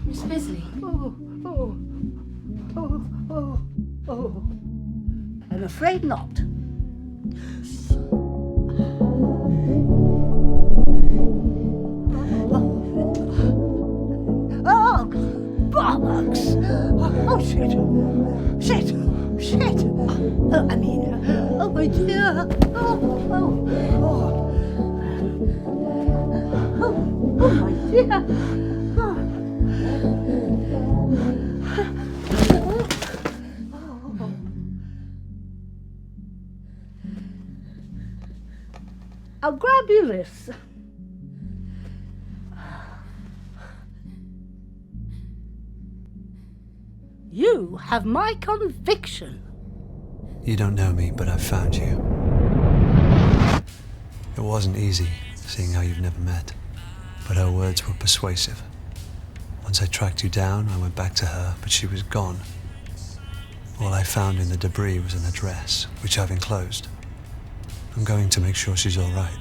Miss Bisley. I'm afraid not. Oh, bollocks! Oh, shit! Shit! Shit! Oh, my dear! Oh, my dear! I'll grab you this. You have my conviction. You don't know me, but I've found you. It wasn't easy, seeing how you've never met, but her words were persuasive. Once I tracked you down, I went back to her, but she was gone. All I found in the debris was an address, which I've enclosed. I'm going to make sure she's all right.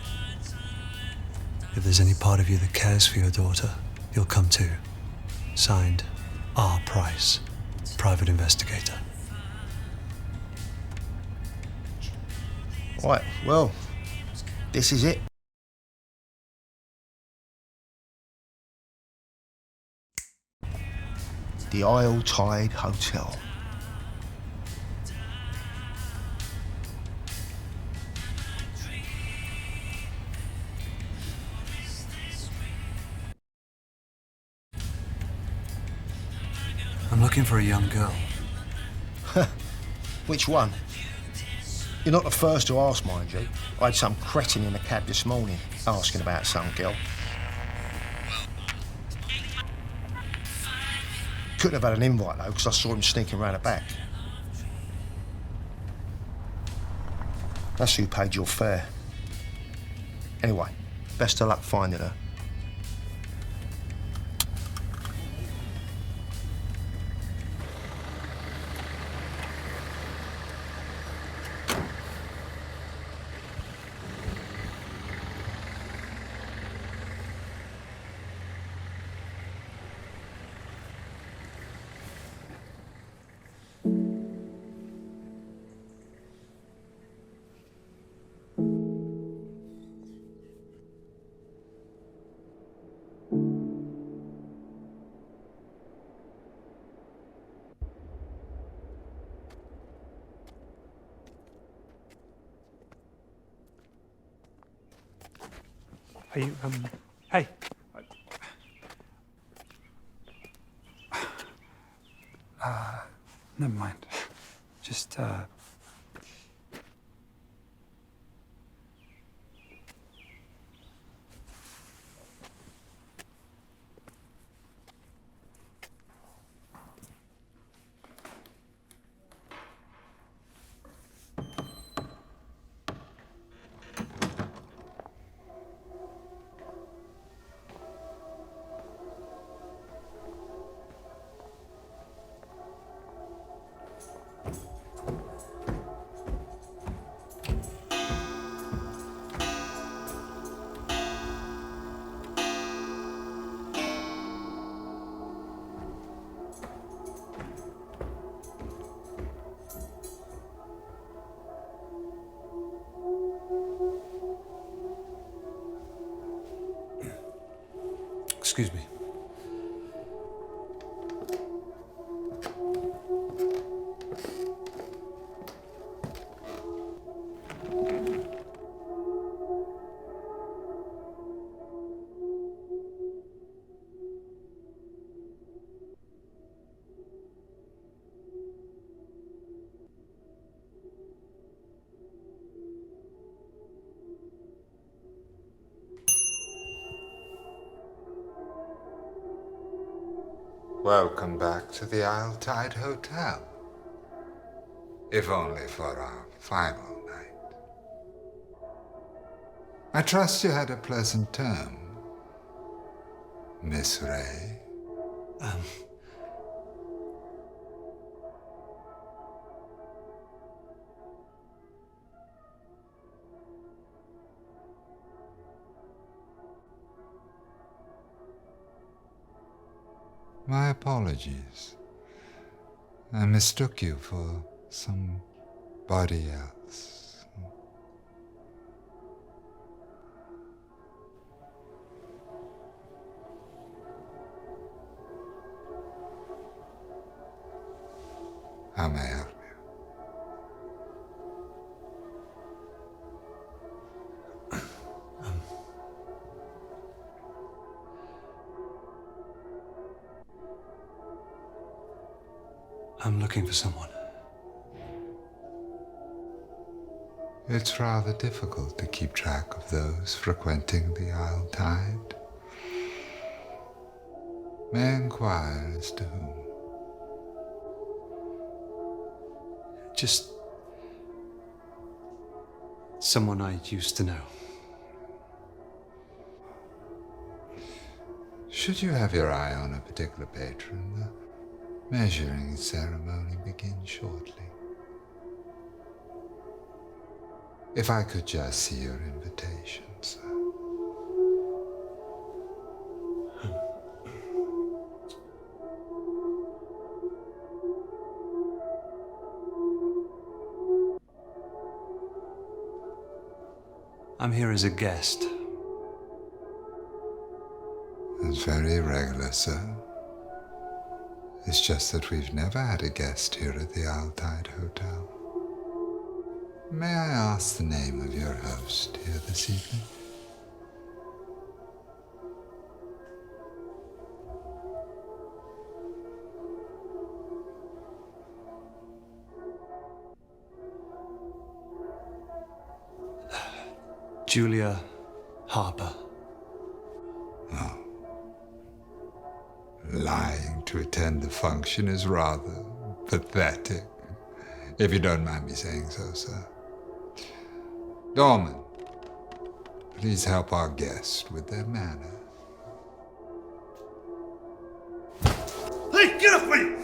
If there's any part of you that cares for your daughter, you'll come too. Signed, R. Price, Private Investigator. Right, well, this is it. The Isle Tide Hotel. I'm looking for a young girl. Which one? You're not the first to ask, mind you. I had some cretin in the cab this morning asking about some girl. Couldn't have had an invite though, because I saw him sneaking round the back. That's who paid your fare. Anyway, best of luck finding her. Are you, hey. Never mind. Just, Excuse me. Welcome back to the Isle Tide Hotel. if only for our final night. I trust you had a pleasant term, Miss Ray. My apologies. I mistook you for somebody else. How may I help you? I'm looking for someone. It's rather difficult to keep track of those frequenting the Isle Tide. May I inquire as to whom? Just someone I used to know. Should you have your eye on a particular patron, the measuring ceremony begins shortly. If I could just see your invitation, sir. I'm here as a guest. That's very irregular, sir. It's just that we've never had a guest here at the Isle Tide Hotel. May I ask the name of your host here this evening? Julia Harper. Oh. Lying to attend the function is rather pathetic, if you don't mind me saying so, sir. Dorman, please help our guest with their manners. Hey, get off me!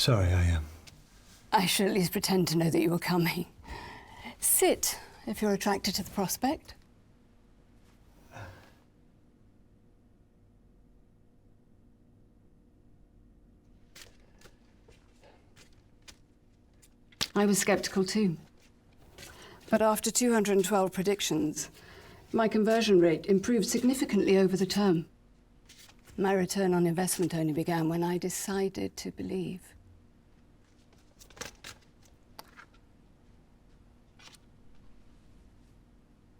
Sorry, I should at least pretend to know that you were coming. Sit, if you're attracted to the prospect. I was skeptical too. But after 212 predictions, my conversion rate improved significantly over the term. My return on investment only began when I decided to believe.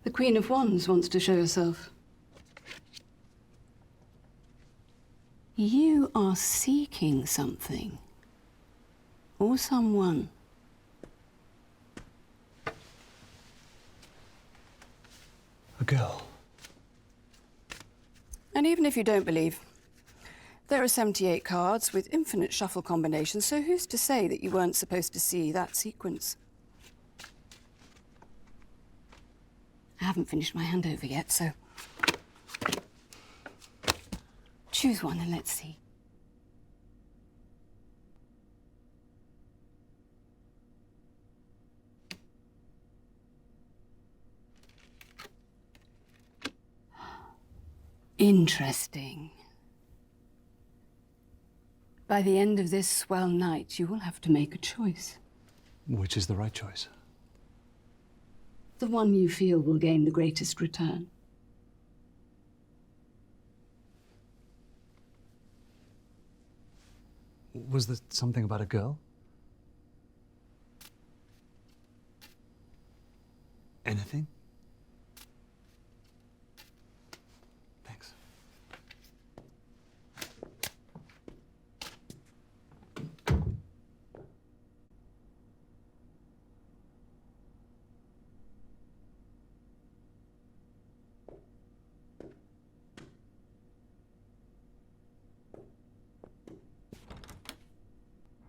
The Queen of Wands wants to show herself. You are seeking something. Or someone. a girl. And even if you don't believe, there are 78 cards with infinite shuffle combinations, so who's to say that you weren't supposed to see that sequence? I haven't finished my handover yet, so choose one and let's see. Interesting. By the end of this swell night, you will have to make a choice. Which is the right choice? The one you feel will gain the greatest return. Was there something about a girl? Anything? Thanks.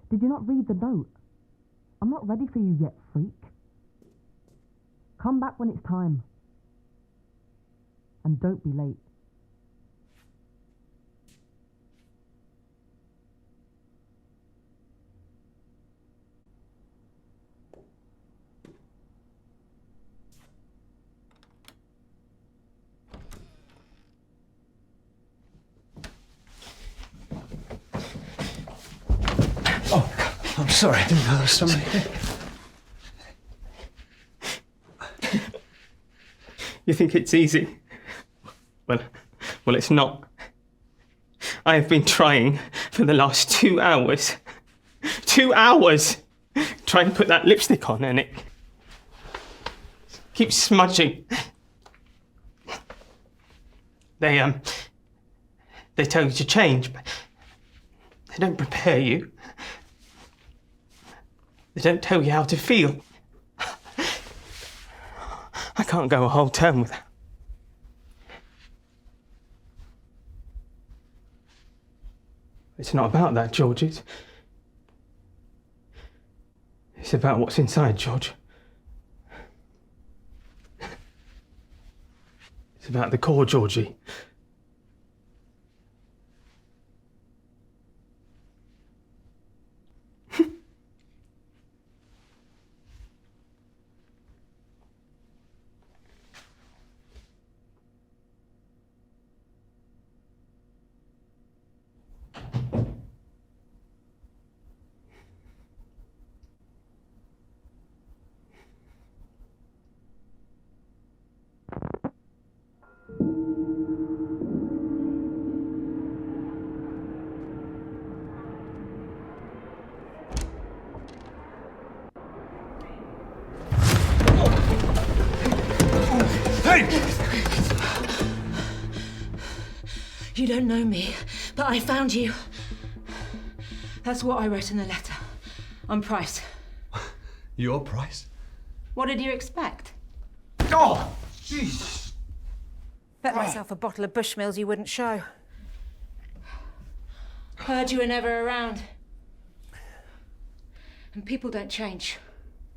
Did you not read the note? I'm not ready for you yet, freak. Come back when it's time. And don't be late. Oh, I'm sorry, I didn't know there was somebody. You think it's easy? Well, it's not. I have been trying for the last 2 hours. 2 hours! Trying to put that lipstick on and it keeps smudging. They tell you to change, but they don't prepare you. They don't tell you how to feel. I can't go a whole term without. It's not about that, George. It's about what's inside, George. It's about the core, Georgie. You don't know me, but I found you. That's what I wrote in the letter. On Price. Your price? What did you expect? Oh, Jesus! Bet myself a bottle of Bushmills you wouldn't show. Heard you were never around. And people don't change.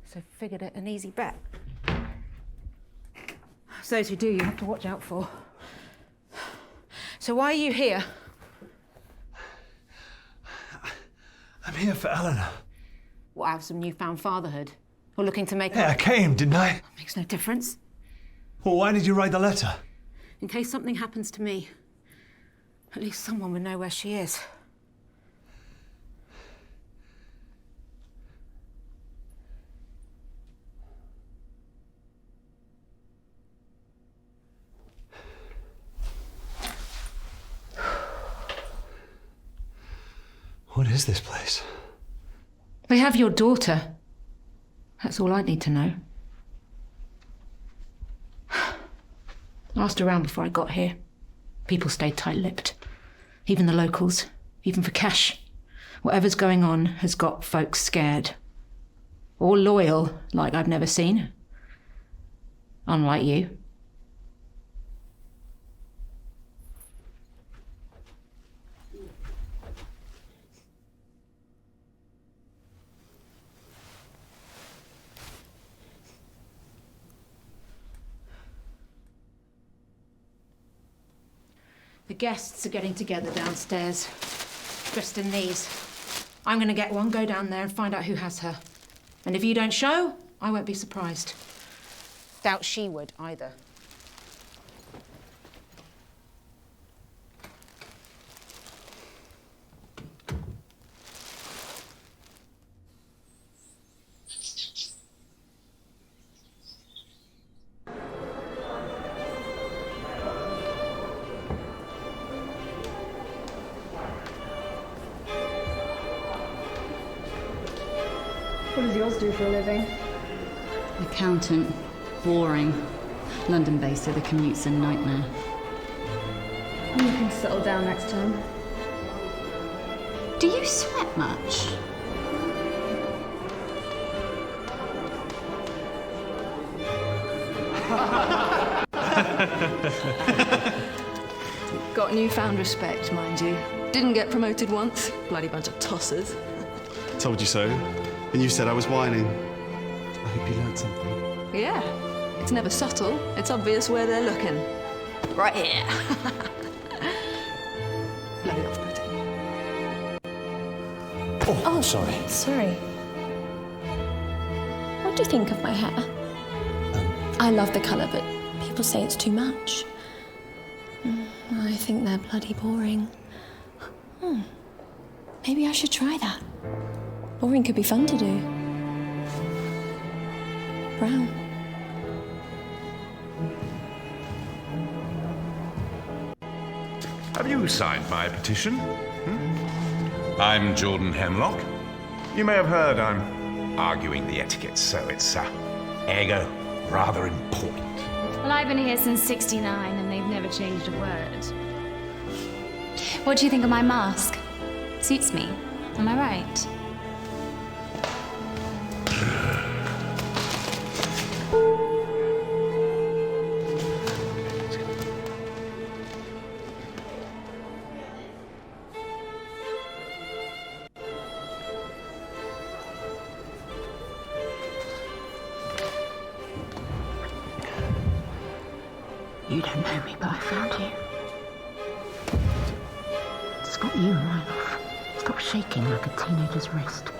So figured it an easy bet. Those who do, you have to watch out for. So why are you here? I'm here for Eleanor. What, out of some newfound fatherhood? Or looking to make Yeah, I came, didn't I? Makes no difference. Well, why did you write the letter? In case something happens to me, at least someone would know where she is. What is this place? They have your daughter. That's all I need to know. I asked around before I got here. People stayed tight-lipped. Even the locals. Even for cash. Whatever's going on has got folks scared. All loyal, like I've never seen. Unlike you. The guests are getting together downstairs, dressed in these. I'm gonna get one, go down there and find out who has her. And if you don't show, I won't be surprised. Doubt she would either. What does yours do for a living? Accountant. Boring. London-based, so the commute's a nightmare. You can settle down next time. Do you sweat much? Got newfound respect, mind you. Didn't get promoted once. Bloody bunch of tossers. Told you so. And you said I was whining. I hope you learned something. Yeah. It's never subtle. It's obvious where they're looking. Right here. Bloody off-putting. Oh, sorry. Sorry. What do you think of my hair? I love the colour, but people say it's too much. I think they're bloody boring. Maybe I should try that. Boring could be fun to do. Brown. Have you signed my petition? I'm Jordan Hemlock. You may have heard I'm arguing the etiquette, so it's ergo rather important. Well, I've been here since '69 and they've never changed a word. What do you think of my mask? Suits me. Am I right? You don't know me, but I found you. It's got you right off. Stop shaking like a teenager's wrist.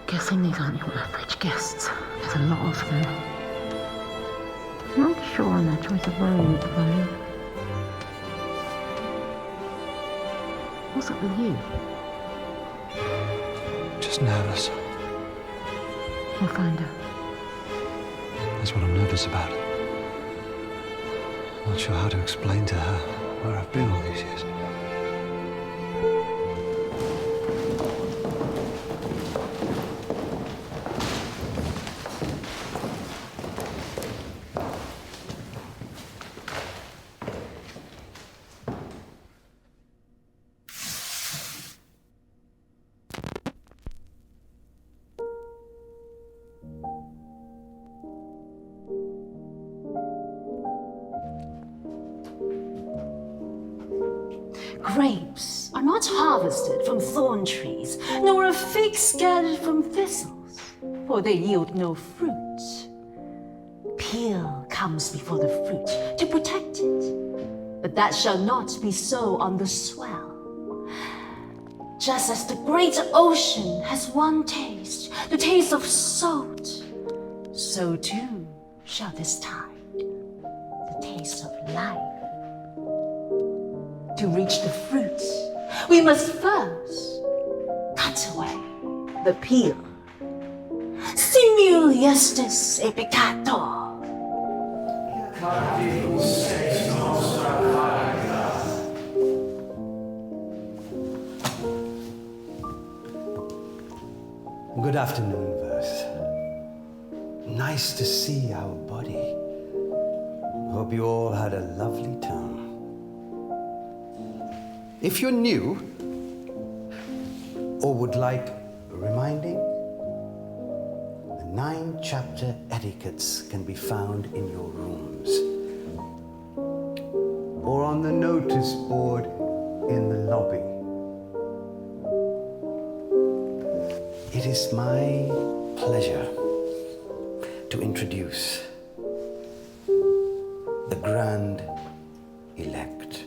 Guessing these aren't your average guests. There's a lot of them. Not sure on their choice of robe, though. What's up with you? Just nervous. We'll find her. That's what I'm nervous about. Not sure how to explain to her where I've been all these years. Grapes are not harvested from thorn trees, nor are figs gathered from thistles, for they yield no fruit. Peel comes before the fruit to protect it, but that shall not be so on the swell. Just as the great ocean has one taste, the taste of salt, so too shall this tide, the taste of life. To reach the fruit, we must first cut away the peel. Simul justus et peccator. Good afternoon, Verse. Nice to see our body. Hope you all had a lovely time. If you're new, or would like reminding, the 9-chapter etiquettes can be found in your rooms, or on the notice board in the lobby. It is my pleasure to introduce the Grand Elect.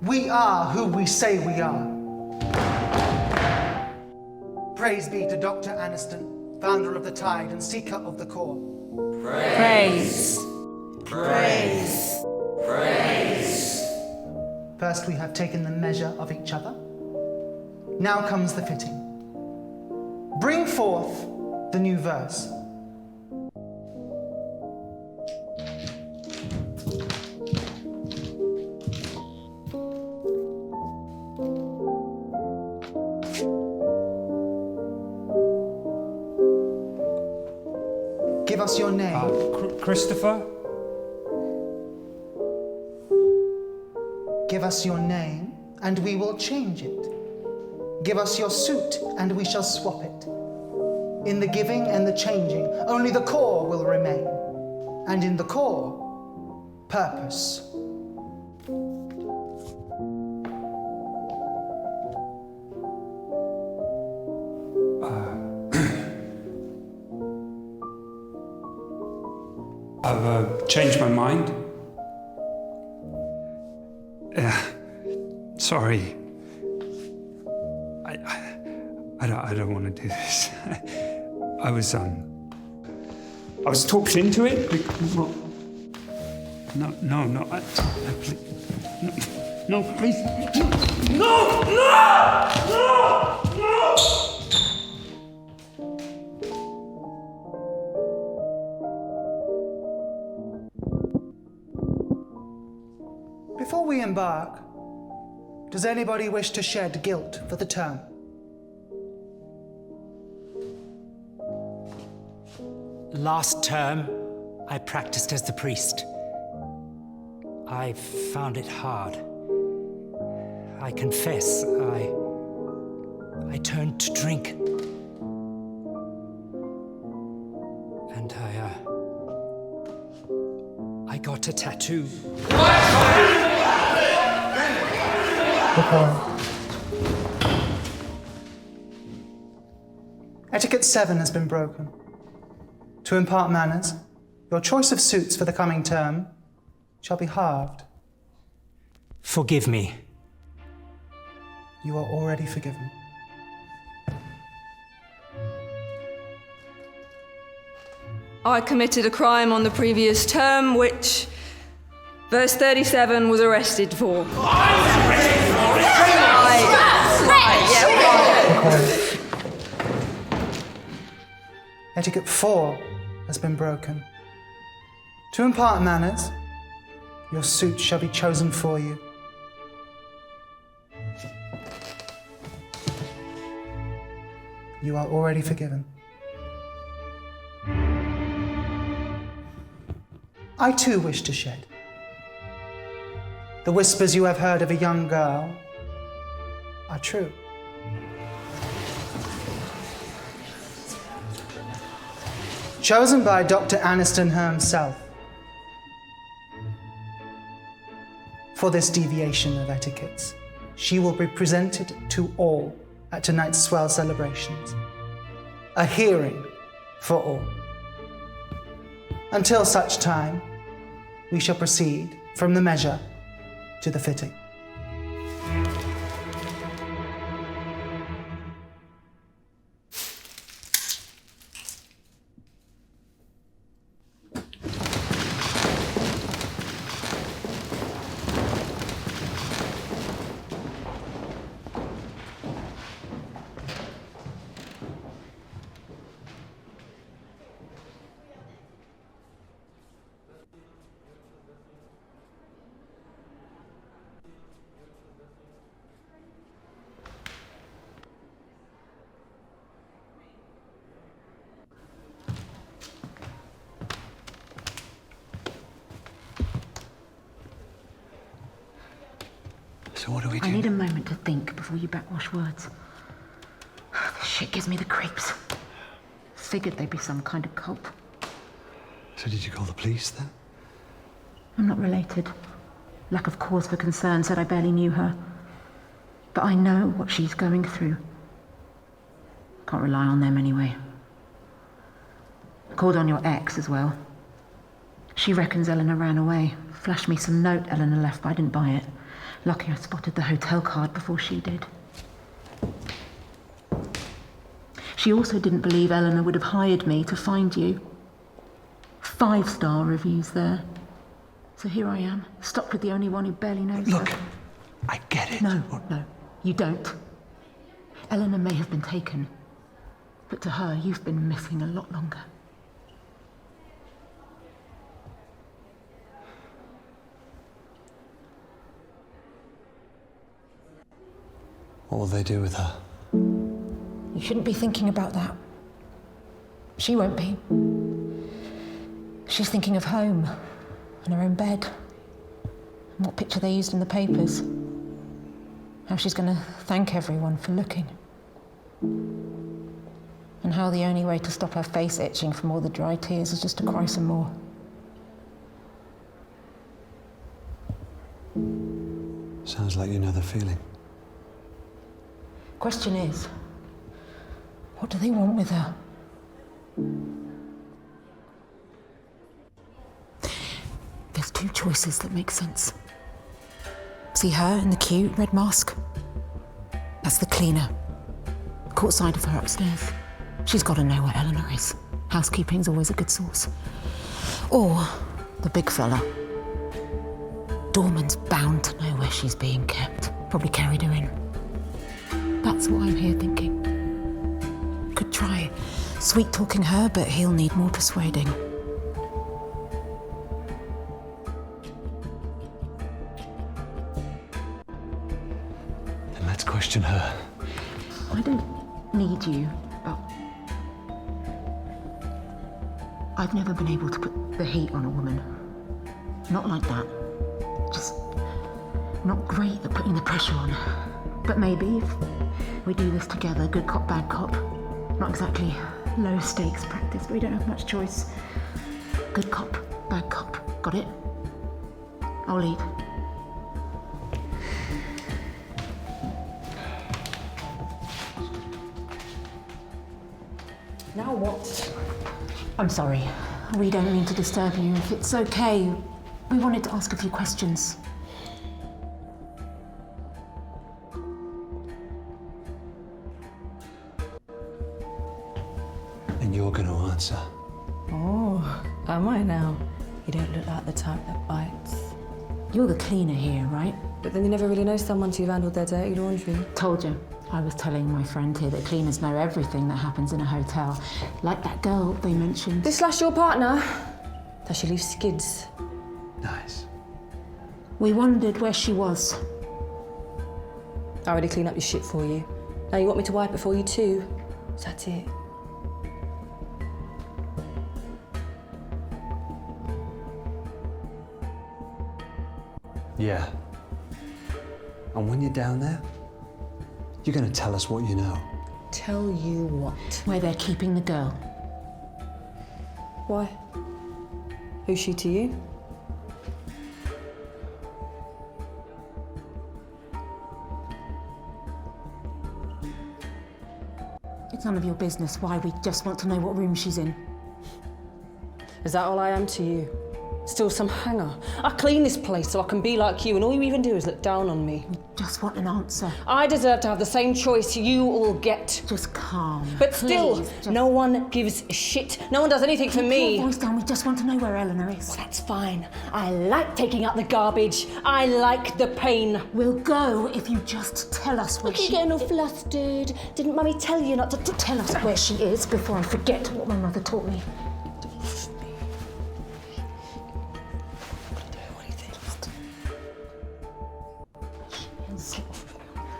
We are who we say we are. Praise be to Dr. Aniston, founder of the Tide and seeker of the core. Praise. Praise. Praise. First we have taken the measure of each other. Now comes the fitting. Bring forth the new verse. Give us your name. Christopher? Give us your name, and we will change it. Give us your suit, and we shall swap it. In the giving and the changing, only the core will remain. And in the core, purpose. I've changed my mind. Sorry. I don't want to do this. I was talked into it. No, please. No. Before we embark, does anybody wish to shed guilt for the term? Last term, I practiced as the priest. I found it hard. I confess, I turned to drink. And I got a tattoo. Etiquette 7 has been broken. To impart manners, your choice of suits for the coming term shall be halved. Forgive me. You are already forgiven. I committed a crime on the previous term, which verse 37 was arrested for. Etiquette 4 has been broken. To impart manners, your suit shall be chosen for you. You are already forgiven. I too wish to shed. The whispers you have heard of a young girl are true. Chosen by Dr. Aniston himself for this deviation of etiquettes, she will be presented to all at tonight's swell celebrations. A hearing for all. Until such time, we shall proceed from the measure to the fitting. So what do we do? I need a moment to think before you backwash words. This shit gives me the creeps. Figured they'd be some kind of cult. So did you call the police then? I'm not related. Lack of cause for concern said I barely knew her. But I know what she's going through. Can't rely on them anyway. Called on your ex as well. She reckons Eleanor ran away. Flashed me some note Eleanor left, but I didn't buy it. Lucky I spotted the hotel card before she did. She also didn't believe Eleanor would have hired me to find you. 5-star reviews there. So here I am, stuck with the only one who barely knows her. Look, I get it. No, you don't. Eleanor may have been taken, but to her, you've been missing a lot longer. What will they do with her? You shouldn't be thinking about that. She won't be. She's thinking of home and her own bed and what picture they used in the papers. How she's going to thank everyone for looking. And how the only way to stop her face itching from all the dry tears is just to cry some more. Sounds like you know the feeling. Question is, what do they want with her? There's two choices that make sense. See her in the cute red mask? That's the cleaner. Caught sight of her upstairs. She's got to know where Eleanor is. Housekeeping's always a good source. Or the big fella. Dorman's bound to know where she's being kept. Probably carried her in. That's what I'm here thinking. Could try sweet-talking her, but he'll need more persuading. Then let's question her. I don't need you, but I've never been able to put the heat on a woman. Not like that. Just not great at putting the pressure on. But maybe if we do this together, good cop, bad cop. Not exactly low stakes practice, but we don't have much choice. Good cop, bad cop. Got it? I'll lead. Now what? I'm sorry. We don't mean to disturb you. If it's okay, we wanted to ask a few questions. And you're going to answer. Oh, am I now? You don't look like the type that bites. You're the cleaner here, right? But then you never really know someone till you've handled their dirty laundry. Told you. I was telling my friend here that cleaners know everything that happens in a hotel. Like that girl they mentioned. This slash your partner? Does she leave skids? Nice. We wondered where she was. I already cleaned up your shit for you. Now you want me to wipe it for you too? So that's it. Yeah. And when you're down there, you're going to tell us what you know. Tell you what? Where they're keeping the girl. Why? Who's she to you? It's none of your business why. We just want to know what room she's in. Is that all I am to you? Still some hanger? I clean this place so I can be like you, and all you even do is look down on me. Just want an answer. I deserve to have the same choice you all get. Just calm. But still, no one gives a shit. No one does anything for me. Keep your voice down. We just want to know where Eleanor is. Well, that's fine. I like taking out the garbage. I like the pain. We'll go if you just tell us where Look, she you're getting all flustered. Didn't Mummy tell you not to tell us where she is before I forget what my mother taught me?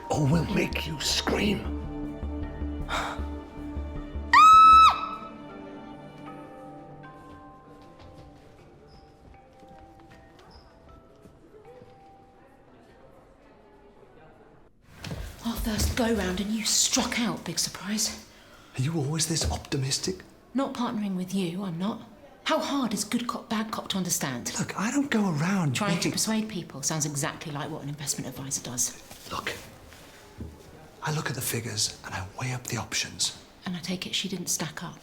Or we'll make you scream. Our first go-round and you struck out, big surprise. Are you always this optimistic? Not partnering with you, I'm not. How hard is good cop, bad cop to understand? Look, I don't go around trying to persuade people. Sounds exactly like what an investment advisor does. Look, I look at the figures and I weigh up the options. And I take it she didn't stack up.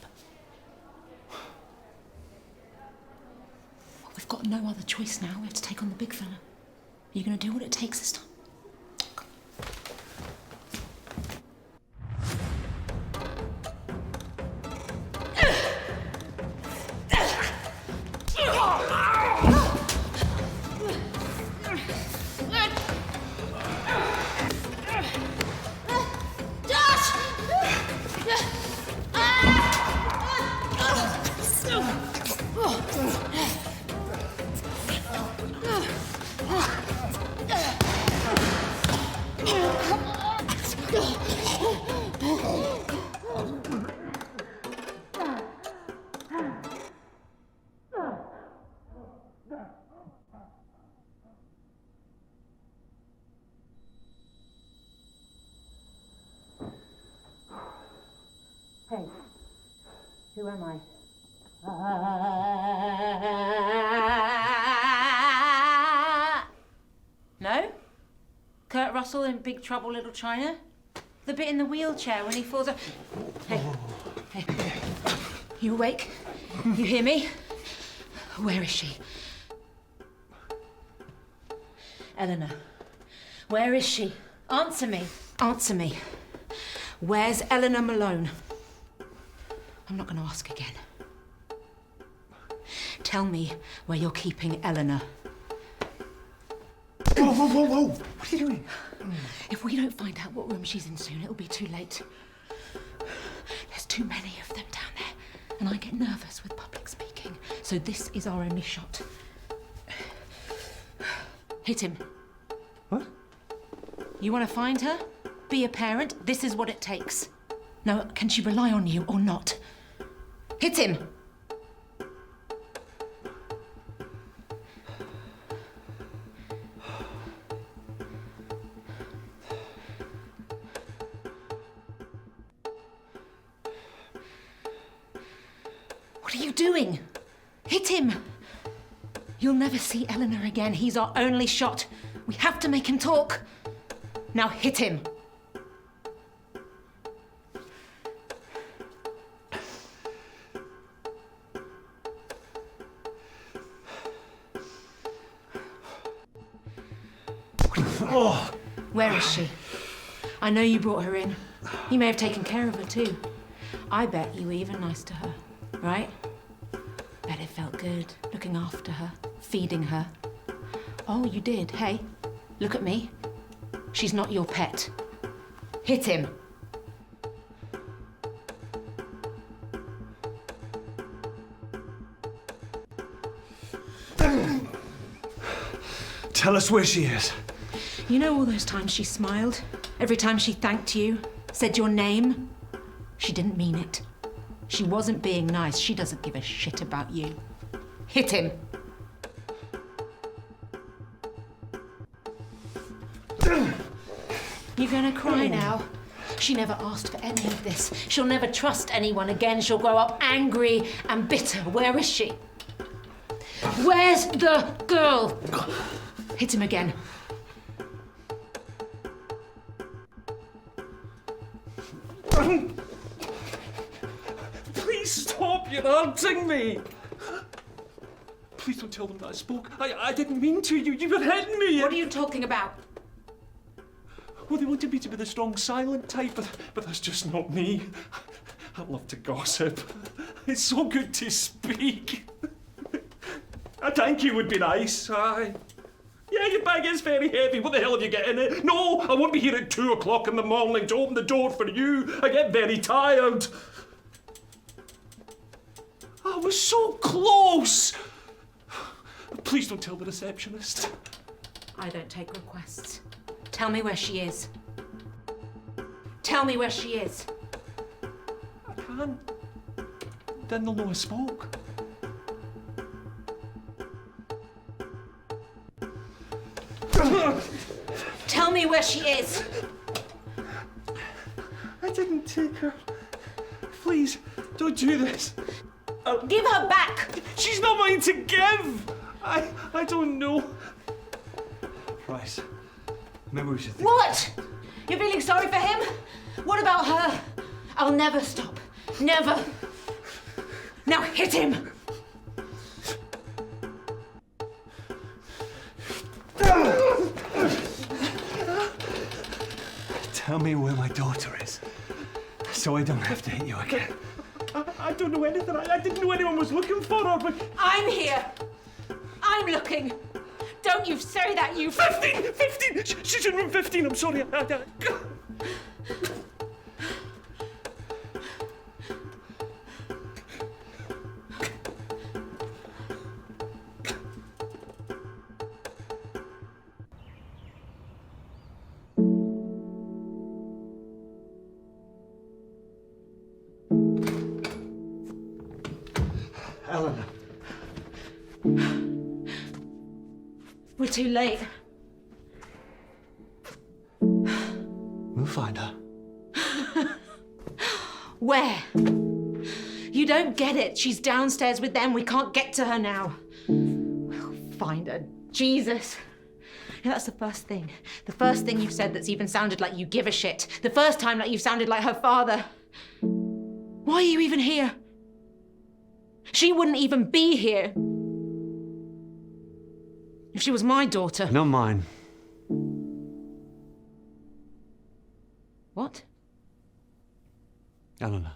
Well, we've got no other choice now. We have to take on the big fella. Are you going to do what it takes this time? Hey, who am I? No? Kurt Russell in Big Trouble, Little China? The bit in the wheelchair when he falls off. Hey, hey, you awake? You hear me? Where is she? Eleanor, where is she? Answer me. Answer me. Where's Eleanor Malone? I'm not going to ask again. Tell me where you're keeping Eleanor. Whoa, whoa, whoa, whoa! What are you doing? If we don't find out what room she's in soon, it'll be too late. There's too many of them down there, and I get nervous with public speaking. So this is our only shot. Hit him. What? You want to find her? Be a parent? This is what it takes. Now, can she rely on you or not? Hit him! What are you doing? Hit him! You'll never see Eleanor again. He's our only shot. We have to make him talk. Now hit him. Oh. Where is she? I know you brought her in. You may have taken care of her too. I bet you were even nice to her, right? Bet it felt good, looking after her, feeding her. Oh, you did. Hey, look at me. She's not your pet. Hit him. Tell us where she is. You know all those times she smiled? Every time she thanked you, said your name? She didn't mean it. She wasn't being nice. She doesn't give a shit about you. Hit him. You're gonna cry now? She never asked for any of this. She'll never trust anyone again. She'll grow up angry and bitter. Where is she? Where's the girl? Hit him again. Please stop, you're hurting me. Please don't tell them that I spoke. I didn't mean to. You were hitting me. What are you talking about? Well, they wanted me to be the strong, silent type, but that's just not me. I love to gossip. It's so good to speak. A thank you would be nice, aye. Yeah, your bag is very heavy. What the hell have you got in it? No, I won't be here at 2 o'clock in the morning to open the door for you. I get very tired. I was so close. Please don't tell the receptionist. I don't take requests. Tell me where she is. Tell me where she is. I can't. Then they'll know I spoke. Tell me where she is. I didn't take her. Please, don't do this. Give her back. She's not mine to give. I don't know. Price. Maybe we should think. What? You're feeling sorry for him? What about her? I'll never stop. Never. Now hit him. Tell me where my daughter is, so I don't have to hit you again. I don't know anything. I didn't know anyone was looking for her, but... I'm here. I'm looking. Don't you say that, you... 15! 15! She's in room 15, I'm sorry. Eleanor. We're too late. We'll find her. Where? You don't get it. She's downstairs with them. We can't get to her now. We'll find her. Jesus. Yeah, that's the first thing. The first thing you've said that's even sounded like you give a shit. The first time that you've sounded like her father. Why are you even here? She wouldn't even be here if she was my daughter. Not mine. What? Eleanor.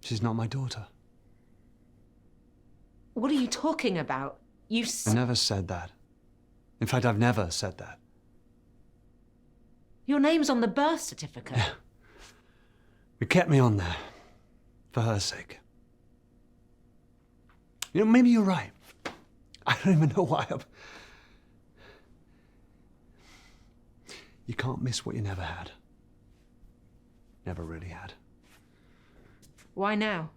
She's not my daughter. What are you talking about? I never said that. In fact, I've never said that. Your name's on the birth certificate. Yeah. We kept me on there. For her sake. You know, maybe you're right. I don't even know why I'm... You can't miss what you never had. Never really had. Why now?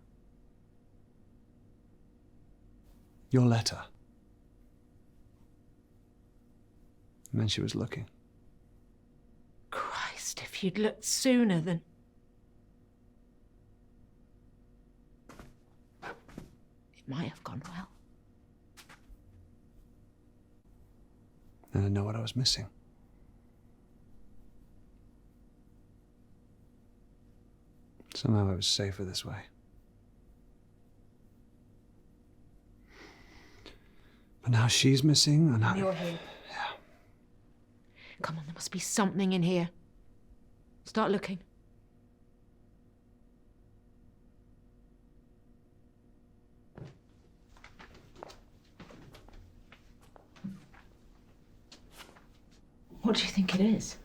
Your letter. And then she was looking. Christ, if you'd looked sooner then... It might have gone well. And I know what I was missing. Somehow I was safer this way. But now she's missing and You're here. Yeah. Come on, there must be something in here. Start looking. What do you think it is?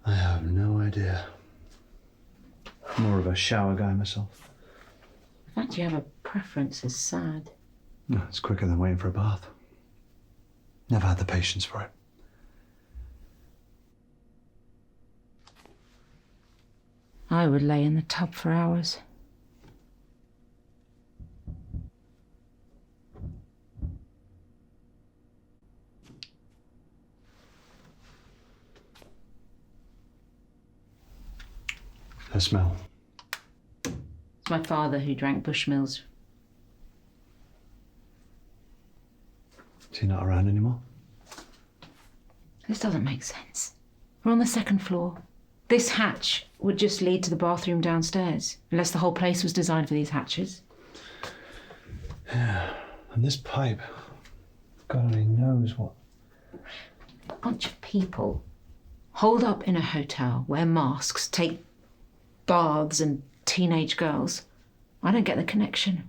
I have no idea. More of a shower guy myself. The fact you have a preference is sad. No, it's quicker than waiting for a bath. Never had the patience for it. I would lay in the tub for hours. The smell. It's my father who drank Bushmills. Is he not around anymore? This doesn't make sense. We're on the second floor. This hatch would just lead to the bathroom downstairs, unless the whole place was designed for these hatches. Yeah, and this pipe, God only knows what. A bunch of people holed up in a hotel, wear masks, take baths and teenage girls. I don't get the connection.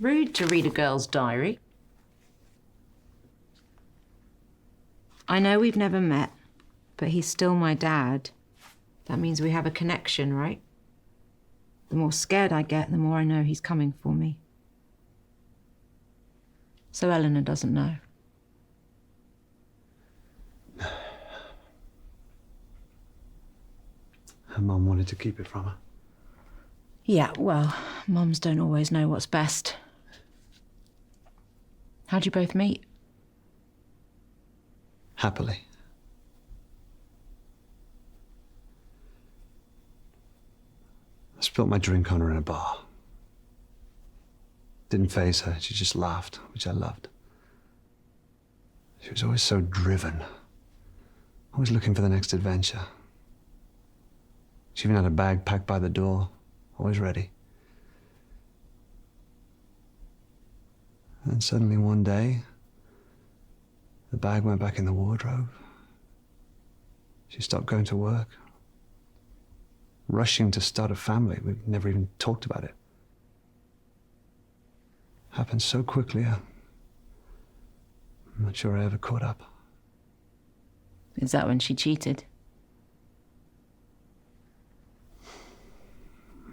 Rude to read a girl's diary. I know we've never met, but he's still my dad. That means we have a connection, right? The more scared I get, the more I know he's coming for me. So Eleanor doesn't know. Her mum wanted to keep it from her. Yeah, well, mums don't always know what's best. How'd you both meet? Happily. I spilled my drink on her in a bar. Didn't faze her, she just laughed, which I loved. She was always so driven, always looking for the next adventure. She even had a bag packed by the door, always ready. And suddenly one day, the bag went back in the wardrobe. She stopped going to work. Rushing to start a family. We've never even talked about it. Happened so quickly, I'm not sure I ever caught up. Is that when she cheated?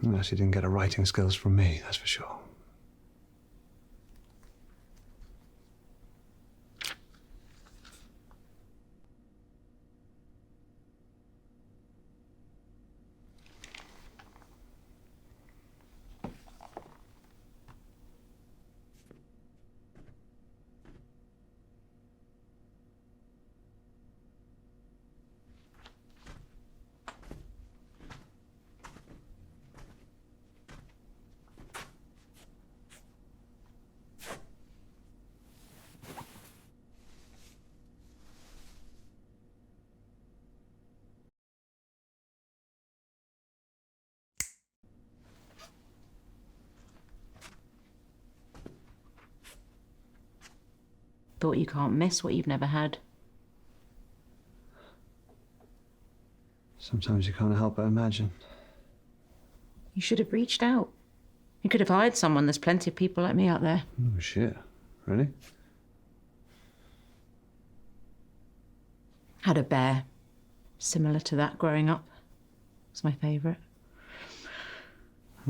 No, she didn't get her writing skills from me, that's for sure. Thought you can't miss what you've never had. Sometimes you can't help but imagine. You should have reached out. You could have hired someone. There's plenty of people like me out there. Oh, shit. Really? Had a bear. Similar to that growing up. It's my favourite.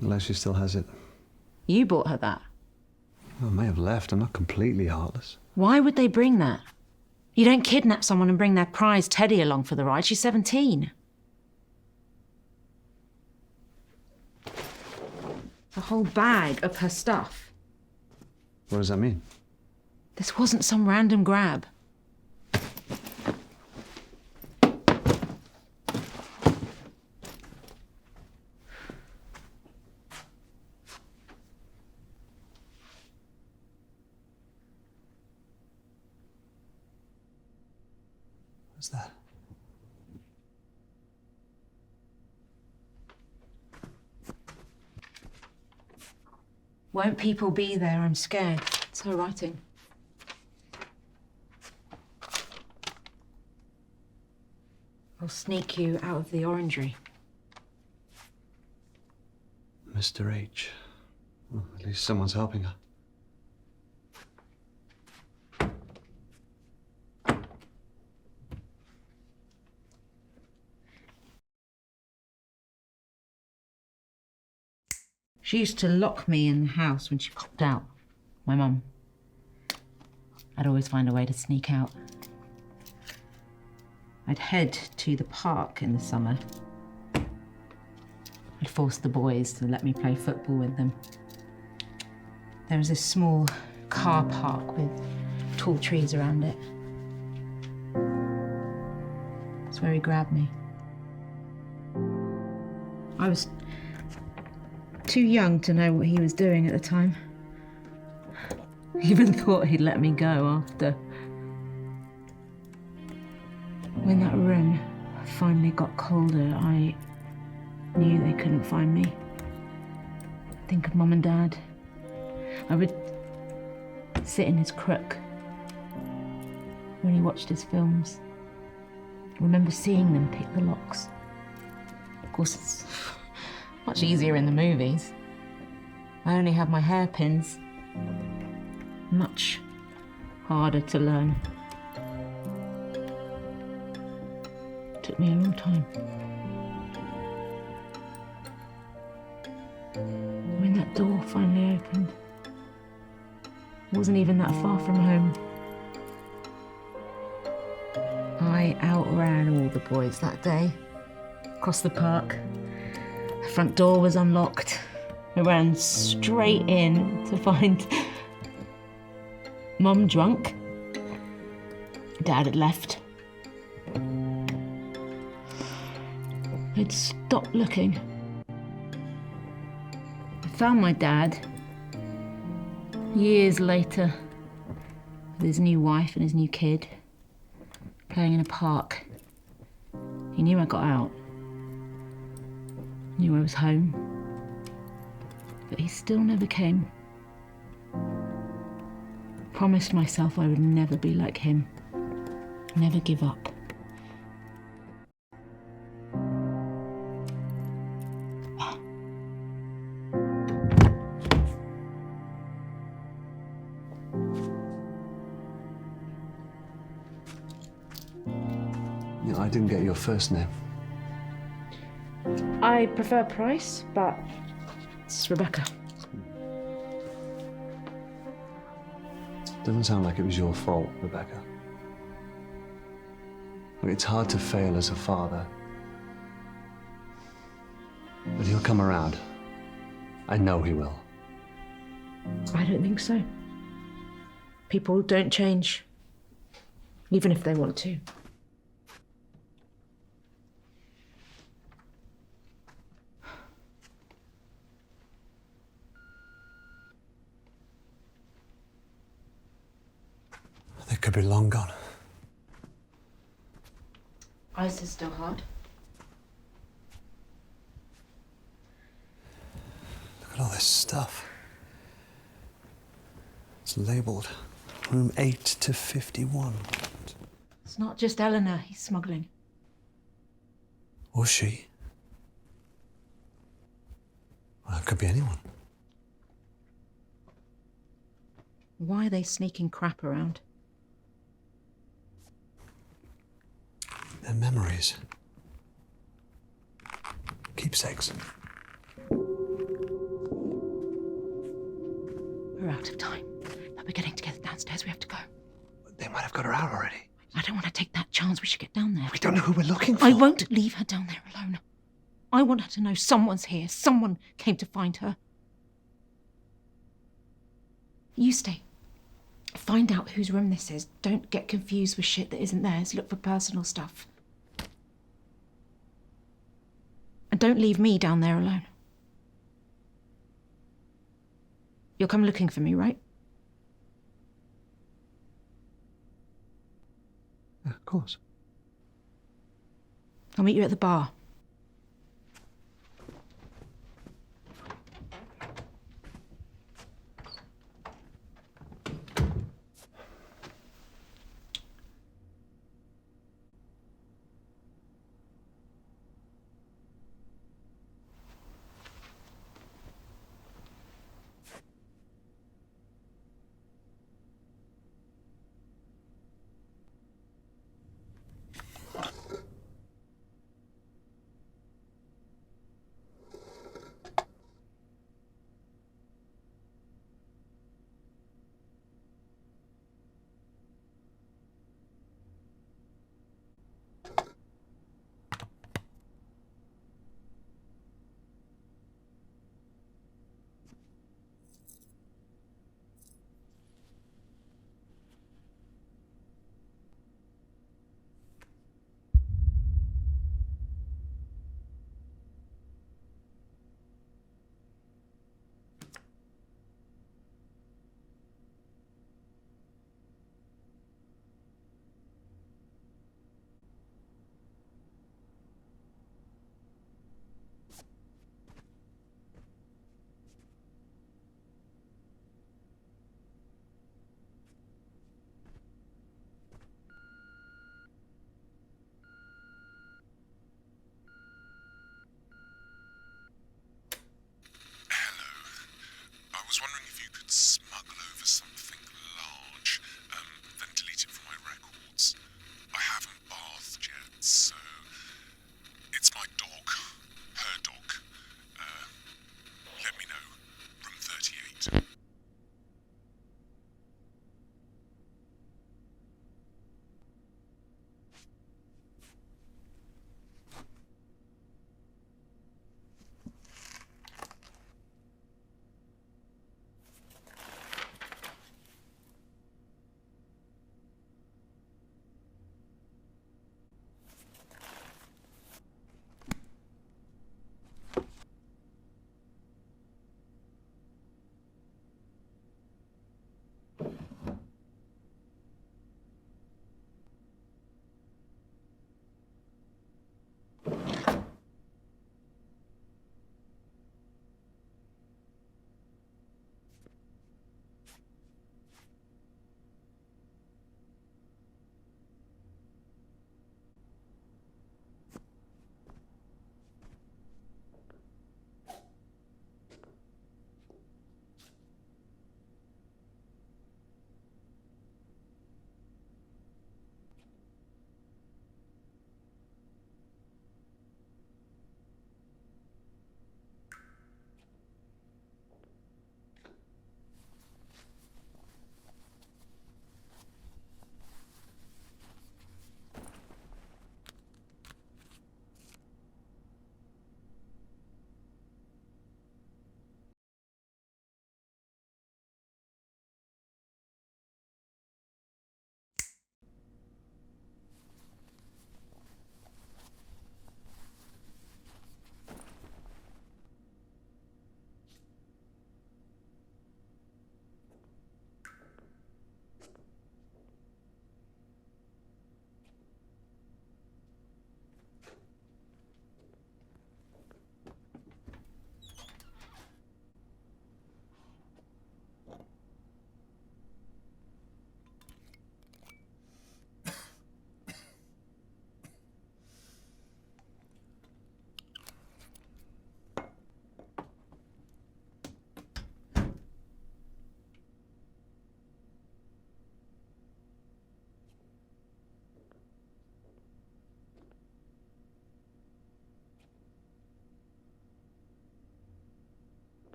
Unless she still has it. You bought her that. Well, I may have left. I'm not completely heartless. Why would they bring that? You don't kidnap someone and bring their prize Teddy along for the ride. She's 17. A whole bag of her stuff. What does that mean? This wasn't some random grab. What's that? Won't people be there? I'm scared. It's her writing. I'll sneak you out of the orangery. Mr. H. Well, at least someone's helping her. She used to lock me in the house when she popped out. My mum. I'd always find a way to sneak out. I'd head to the park in the summer. I'd forced the boys to let me play football with them. There was this small car park with tall trees around it. That's where he grabbed me. I was too young to know what he was doing at the time. He even thought he'd let me go after. When that room finally got colder, I knew they couldn't find me. I'd think of Mum and Dad. I would sit in his crook when he watched his films. I remember seeing them pick the locks. Of course, it's much easier in the movies. I only have my hairpins. Much harder to learn. Took me a long time. When that door finally opened, it wasn't even that far from home. I outran all the boys that day. Across the park. The front door was unlocked. I ran straight in to find Mum drunk. Dad had left. I'd stopped looking. I found my dad years later with his new wife and his new kid playing in a park. He knew I got out. Knew I was home. But he still never came. Promised myself I would never be like him. Never give up. Yeah, I didn't get your first name. I prefer Price, but it's Rebecca. Doesn't sound like it was your fault, Rebecca. Look, it's hard to fail as a father. But he'll come around. I know he will. I don't think so. People don't change, even if they want to. They could be long gone. Ice is still hard. Look at all this stuff. It's labelled room 8 to 51. It's not just Eleanor he's smuggling. Or she. Well, it could be anyone. Why are they sneaking crap around? Their memories. Keepsakes. We're out of time. But we're getting together downstairs. We have to go. They might have got her out already. I don't want to take that chance. We should get down there. We don't know who we're looking for. I won't leave her down there alone. I want her to know someone's here. Someone came to find her. You stay. Find out whose room this is. Don't get confused with shit that isn't theirs. Look for personal stuff. And don't leave me down there alone. You'll come looking for me, right? Yeah, of course. I'll meet you at the bar.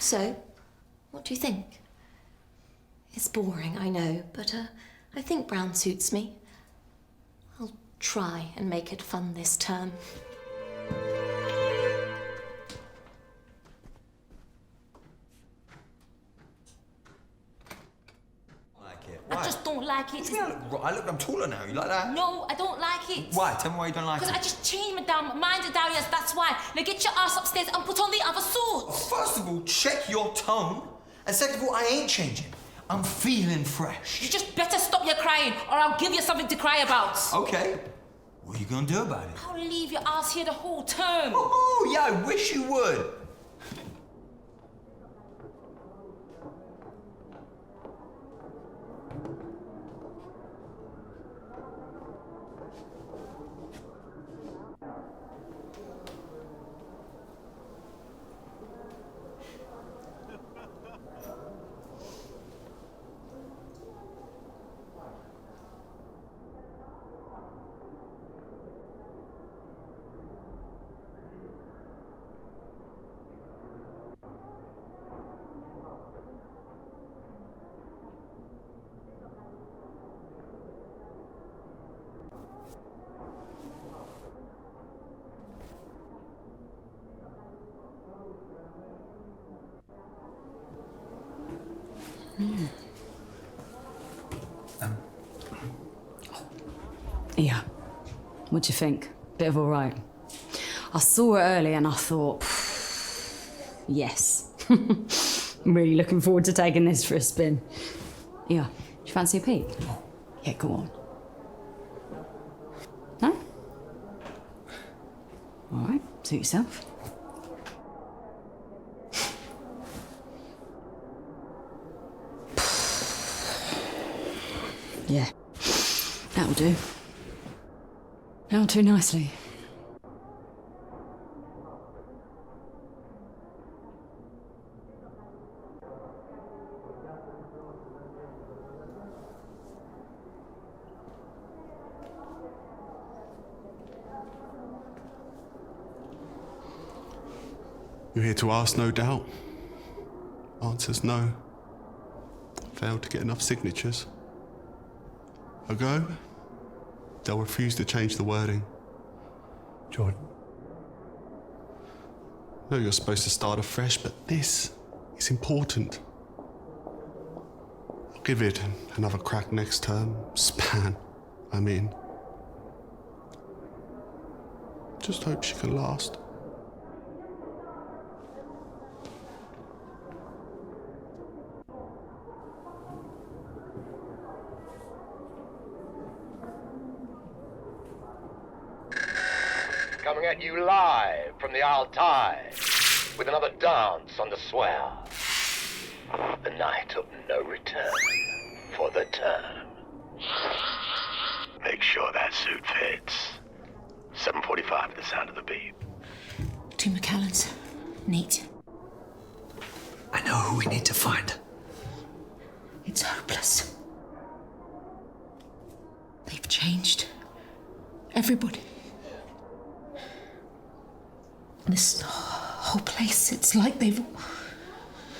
So, what do you think? It's boring, I know, but I think brown suits me. I'll try and make it fun this term. I just don't like it. I'm taller now. You like that? No, I don't like it. Why? Tell me why you don't like it. Because I just changed my mind to Darius, that's why. Now get your ass upstairs and put on the other suit. First of all, check your tone. And second of all, I ain't changing. I'm feeling fresh. You just better stop your crying, or I'll give you something to cry about. Okay. What are you gonna do about it? I'll leave your ass here the whole term. Oh, yeah, I wish you would. Yeah. What do you think? Bit of all right. I saw it early and I thought, yes. I'm really looking forward to taking this for a spin. Yeah. Do you fancy a peek? Yeah, go on. No? All right. Suit yourself. Yeah. That'll do. That'll do nicely. You're here to ask, no doubt. Answer's no. Failed to get enough signatures. A go? They'll refuse to change the wording. Jordan. No, you're supposed to start afresh, but this is important. I'll give it another crack next term. Span, I mean. Just hope she can last. Coming at you live from the Altai with another dance on the swell. The night of no return for the term. Make sure that suit fits. 7:45 at the sound of the beep. 2 McAllens. Neat. I know who we need to find. It's hopeless. They've changed. Everybody. This whole place, it's like they've...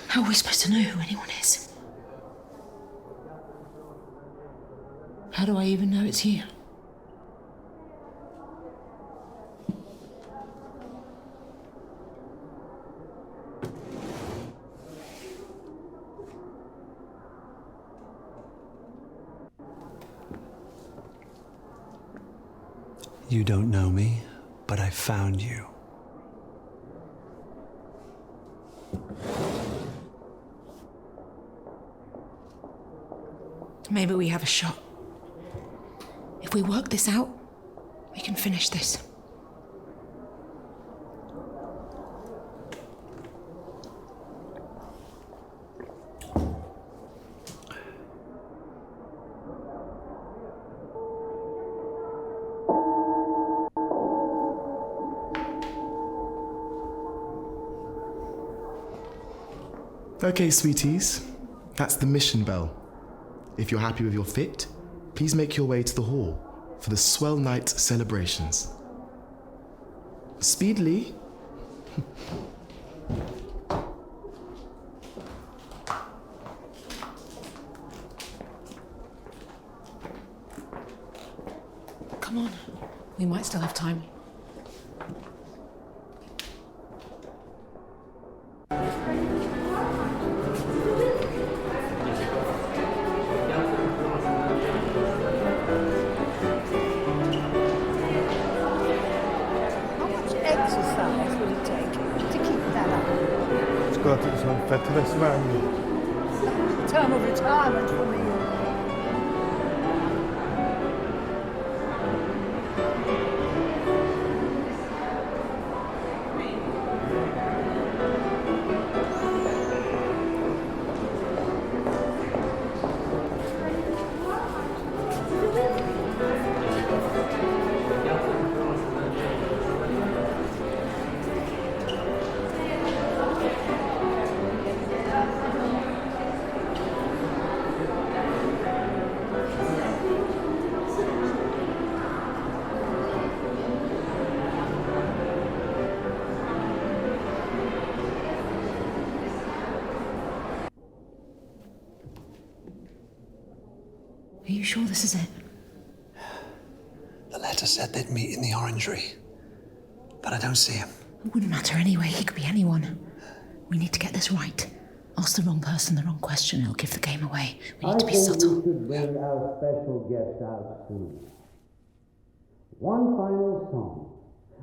How are we supposed to know who anyone is? How do I even know it's you? You don't know me, but I found you. Maybe we have a shot. If we work this out, we can finish this. Okay, sweeties, that's the mission bell. If you're happy with your fit, please make your way to the hall for the Swell Night celebrations. Speedily. Come on. We might still have time. Exercise will it take to keep that up? Scott, it's on fettless man. Term of retirement for me. Are you sure this is it? The letter said they'd meet in the orangery, but I don't see him. It wouldn't matter anyway. He could be anyone. We need to get this right. Ask the wrong person the wrong question. It'll give the game away. We need to be subtle. We should bring our special guest out soon. One final song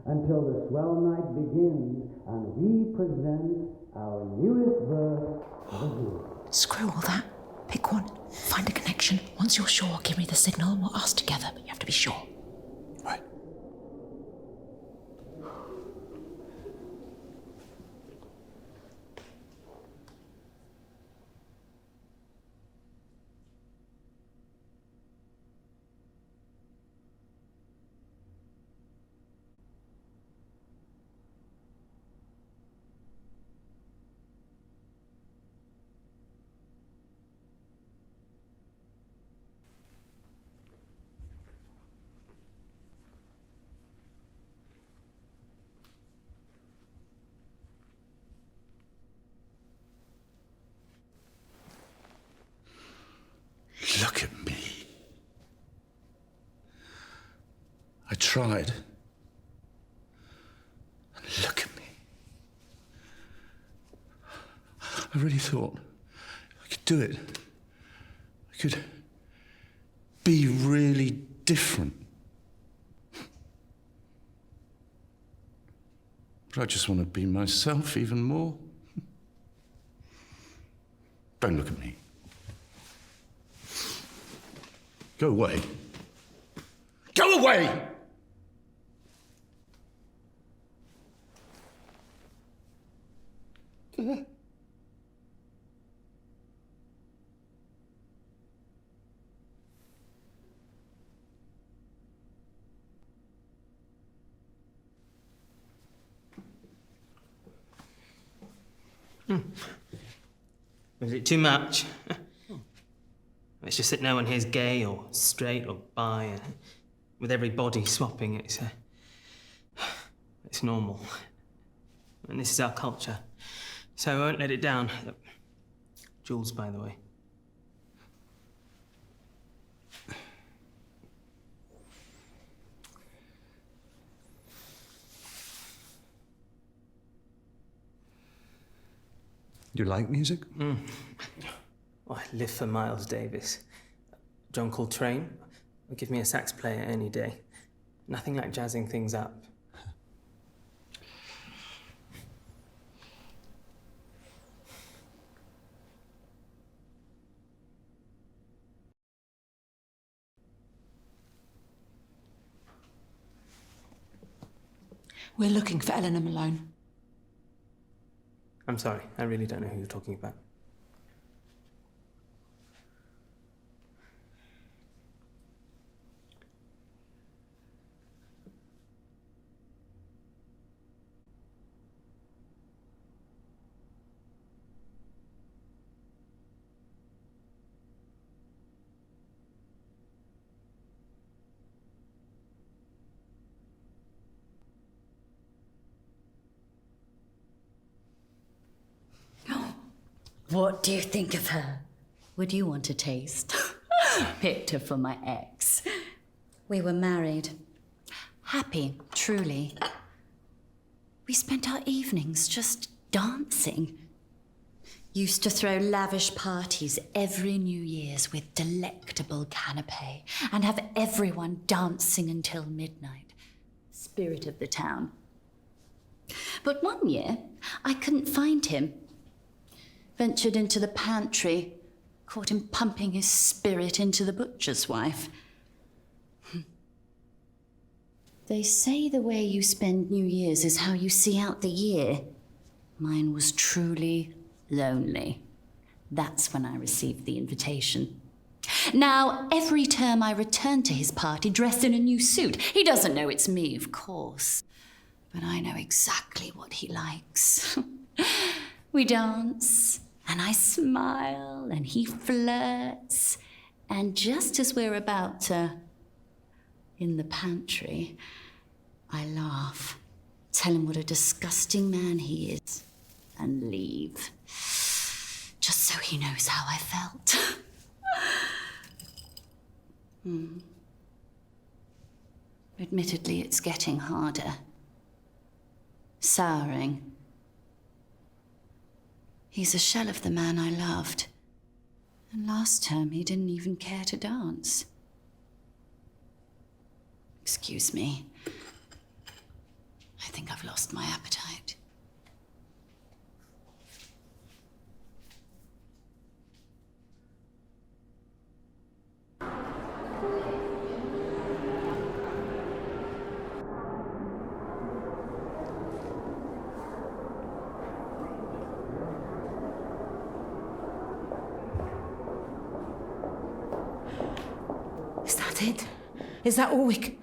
until the swell night begins and we present our newest verse of the year. Screw all that. Pick one. Find a connection. Once you're sure, give me the signal and we'll ask together, but you have to be sure. Right. Look at me. I tried. And look at me. I really thought I could do it. I could be really different. But I just want to be myself even more. Don't look at me. Go away. Go away! Was it too much? It's just that no one here's gay or straight or bi. With every body swapping, it's normal. And this is our culture. So I won't let it down. Jules, by the way. You like music? Oh, I live for Miles Davis. John Coltrane would give me a sax player any day. Nothing like jazzing things up. We're looking for Eleanor Malone. I'm sorry, I really don't know who you're talking about. What do you think of her? Would you want a taste? Picked her for my ex. We were married. Happy, truly. We spent our evenings just dancing. Used to throw lavish parties every New Year's with delectable canapé and have everyone dancing until midnight. Spirit of the town. But one year, I couldn't find him. Ventured into the pantry, caught him pumping his spirit into the butcher's wife. They say the way you spend New Year's is how you see out the year. Mine was truly lonely. That's when I received the invitation. Now, every term I return to his party dressed in a new suit. He doesn't know it's me, of course. But I know exactly what he likes. We dance, and I smile, and he flirts. And just as we're about to, in the pantry, I laugh, tell him what a disgusting man he is, and leave. Just so he knows how I felt. Admittedly, it's getting harder. Souring. He's a shell of the man I loved. And last term, he didn't even care to dance. Excuse me. I think I've lost my appetite. Is that it? Is that all we can...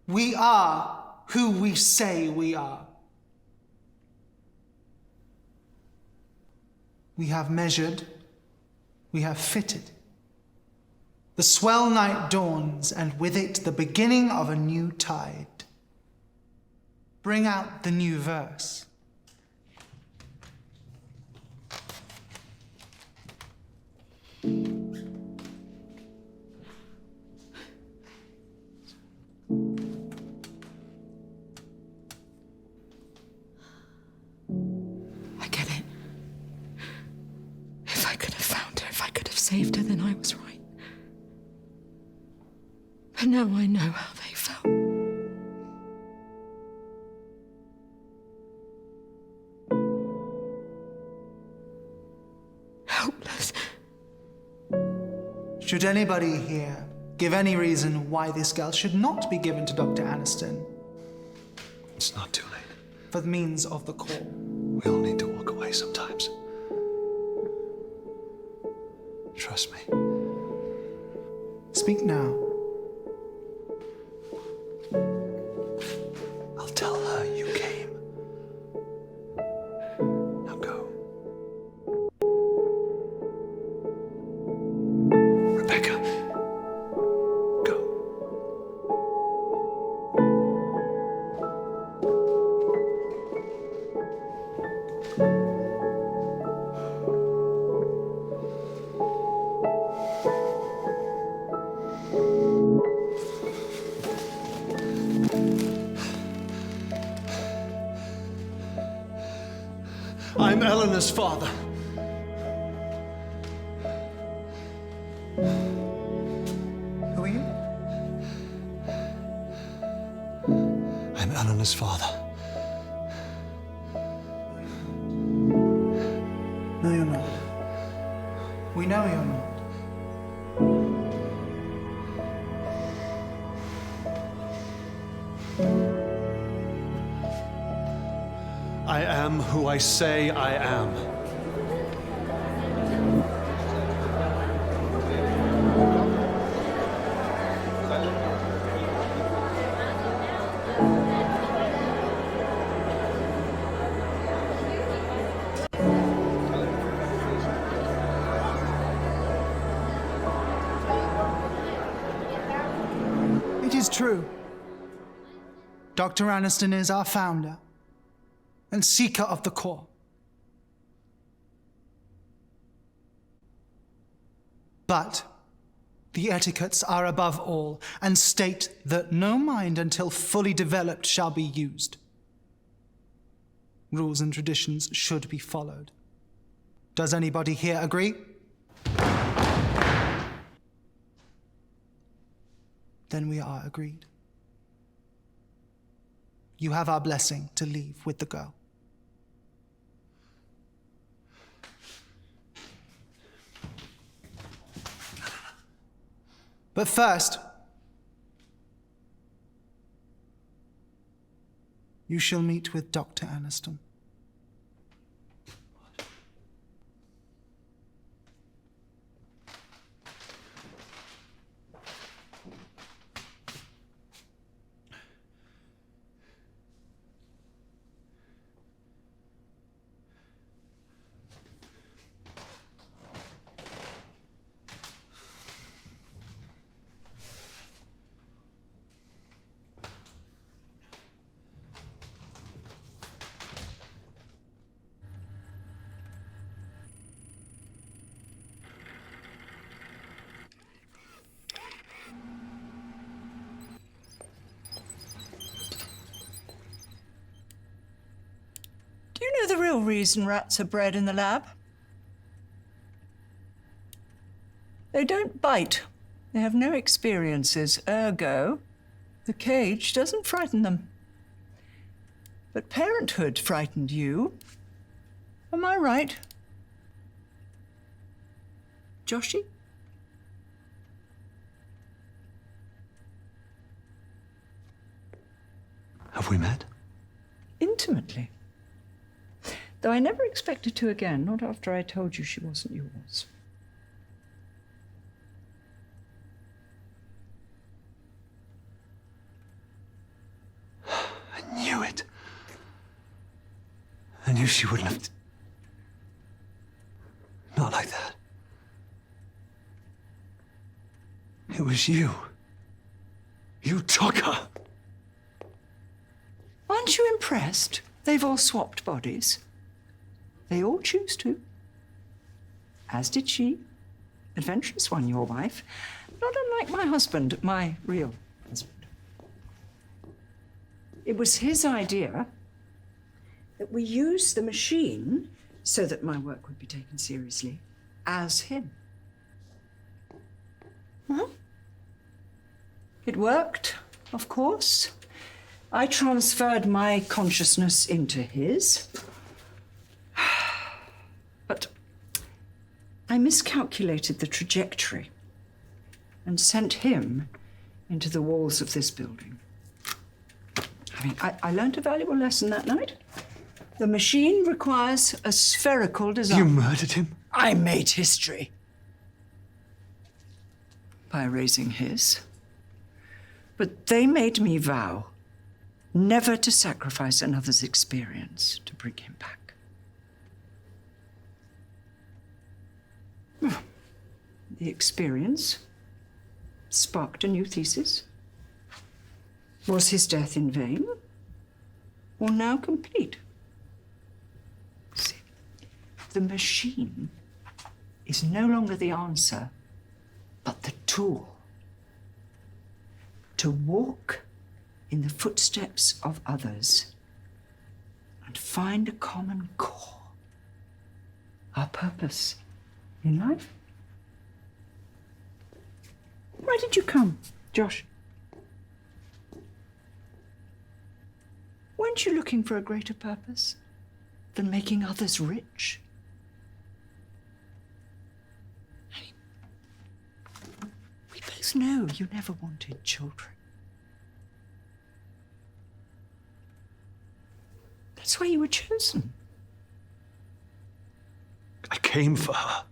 We are who we say we are. We have measured, we have fitted. The swell night dawns, and with it the beginning of a new tide. Bring out the new verse. I get it. If I could have found her, if I could have saved her, then I was right. But now I know how they felt. Helpless. Should anybody here give any reason why this girl should not be given to Dr. Aniston? It's not too late. For the means of the call. We all need to walk away sometimes. Trust me. Speak now. I'll tell her you came. Now go. Rebecca. Go. I'm Eleanor's father. Who are you? I'm Eleanor's father. No, you're not. We know you're not. I am who I say I am. It is true. Dr. Aniston is our founder, and seeker of the core. But the etiquettes are above all, and state that no mind until fully developed shall be used. Rules and traditions should be followed. Does anybody here agree? Then we are agreed. You have our blessing to leave with the girl. But first, you shall meet with Dr. Aniston. Do you know the real reason rats are bred in the lab? They don't bite. They have no experiences, ergo, the cage doesn't frighten them. But parenthood frightened you. Am I right? Joshy? Have we met? Intimately. Though I never expected to again, not after I told you she wasn't yours. I knew it. I knew she wouldn't have... Not like that. It was you. You took her. Aren't you impressed? They've all swapped bodies. They all choose to. As did she. Adventurous one, your wife. Not unlike my husband, my real husband. It was his idea that we use the machine so that my work would be taken seriously as him. Well, it worked, of course. I transferred my consciousness into his. But I miscalculated the trajectory and sent him into the walls of this building. I learned a valuable lesson that night. The machine requires a spherical design. You murdered him? I made history. By erasing his. But they made me vow never to sacrifice another's experience to bring him back. The experience sparked a new thesis. Was his death in vain, or now complete? See, the machine is no longer the answer, but the tool. To walk in the footsteps of others and find a common core, our purpose in life. Why did you come, Josh? Weren't you looking for a greater purpose than making others rich? We both know you never wanted children. That's why you were chosen. I came for her.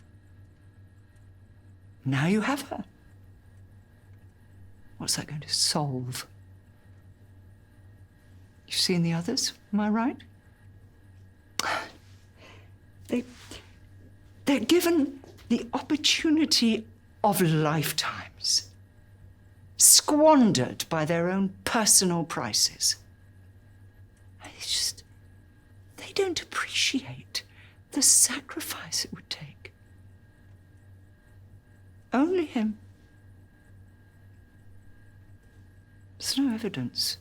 Now you have her. What's that going to solve? You've seen the others, am I right? They're given the opportunity of lifetimes, squandered by their own personal prices. don't appreciate the sacrifice it would take. Only him. There's no evidence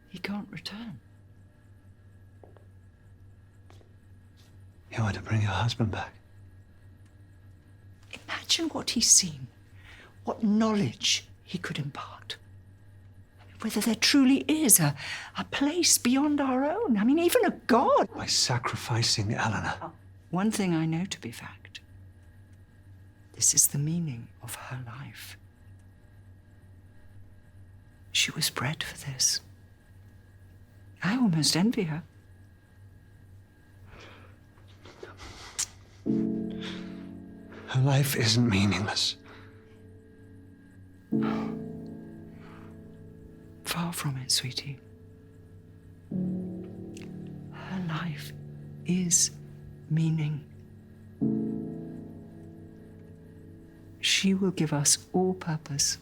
he can't return. You want to bring your husband back? Imagine what he's seen, what knowledge he could impart. Whether there truly is a place beyond our own. I mean, even a god. By sacrificing Eleanor. One thing I know to be fact. This is the meaning of her life. She was bred for this. I almost envy her. Her life isn't meaningless. Far from it, sweetie. Her life is meaning. She will give us all purpose.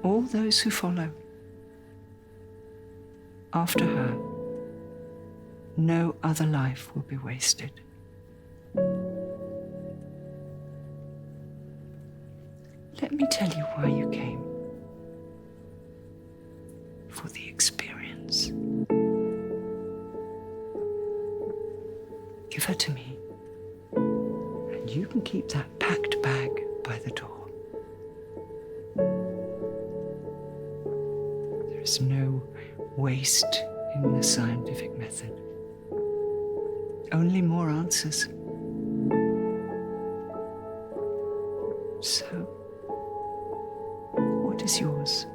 All those who follow. After her, no other life will be wasted. Let me tell you why you came. For the experience. Give her to me, and you can keep that packed bag by the door. There is no waste in the scientific method. Only more answers. So, what is yours?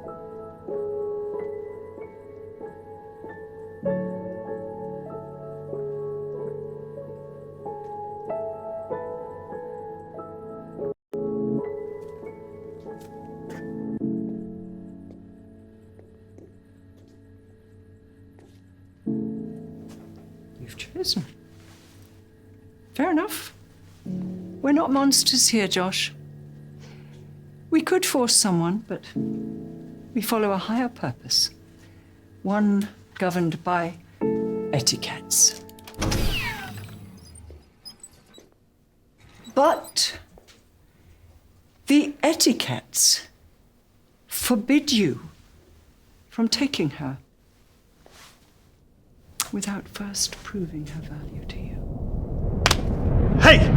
You've chosen. Fair enough. We're not monsters here, Josh. We could force someone, but we follow a higher purpose. One governed by etiquettes. But the etiquettes forbid you from taking her without first proving her value to you. Hey!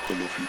I love you.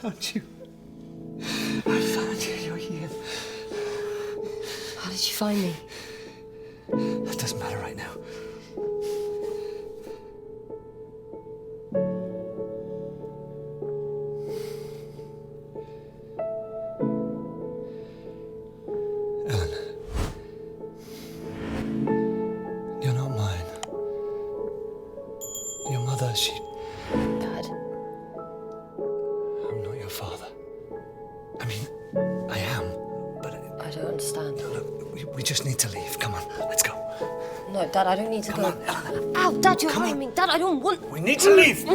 found you. I found you. You're here. How did you find me? That doesn't matter right now. Ellen. You're not mine. Your mother, she... Dad. I'm not your father. I mean, I am, but... I don't understand. No, look, we just need to leave. Come on, let's go. No, Dad, I don't need to Come go. on, Ellen. Ow, Dad, you're harming me. Dad, I don't want... We need to leave!